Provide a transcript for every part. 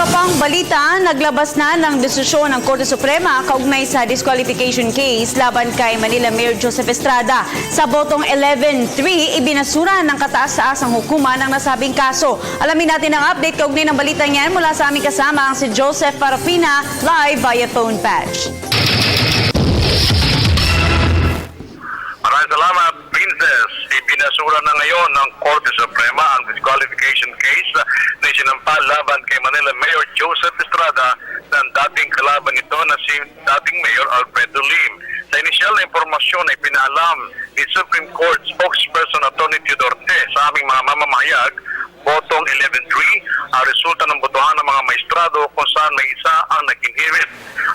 iba pang balita, naglabas na ng desisyon ng Korte Suprema kaugnay sa disqualification case laban kay Manila Mayor Joseph Estrada. Sa botong 11-3, ibinasura ng kataas-taasang hukuma ng nasabing kaso. Alamin natin ang update kaugnay ng balita niyan mula sa aming kasama ang si Joseph Parafina live via phone patch. Maraming salamat, Princess. Ibinasura na ngayon ng Korte Suprema ang disqualification case na isinampal laban kay Manila Mayor Joseph Estrada ng dating kalaban nito na si dating Mayor Alfredo Lim. Sa inisyal na impormasyon ay pinaalam ni Supreme Court spokesperson Atty. Teodorte sa aming mga mamamahayag, botong 11-3 ang resulta ng botohan ng mga maestrado kung saan may isa ang nag-inherit.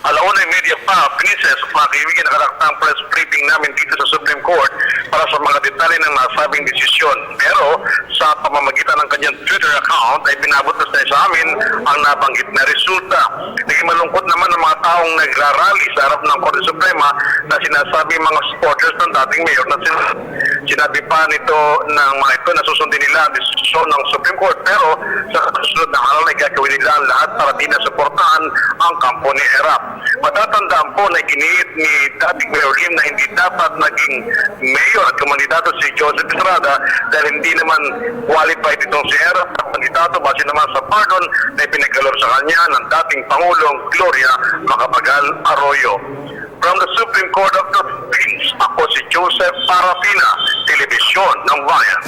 Alauna yung media pa, Princess, mga kaibigan, nakaraktang press briefing namin dito sa Supreme Court para sa mga detalye ng nasabing desisyon. Pero sa pamamagitan ng kanyang Twitter account ay pinabot na sa amin ang nabanggit na resulta. Naging malungkot naman ang mga taong nagrarally sa harap ng Korte Suprema na sinasabi mga supporters ng dating mayor na sinabi pa nito ng mga ito na susundin nila ang desisyon ng Supreme Court, pero sa susunod na araw ay gagawin nila ang lahat para di na suportahan ang kampo ni Erap. Matatandaan po na giniit ni dating Mayor Lim na hindi dapat naging mayor at kumandidato si Joseph Estrada dahil hindi naman qualified itong si Erap at kandidato base naman sa pardon na ipinagalor sa kanya ng dating Pangulong Gloria Macapagal Arroyo. From the Supreme Court of the Philippines, ako si Joseph Parafina, Telebisyon ng Bayan.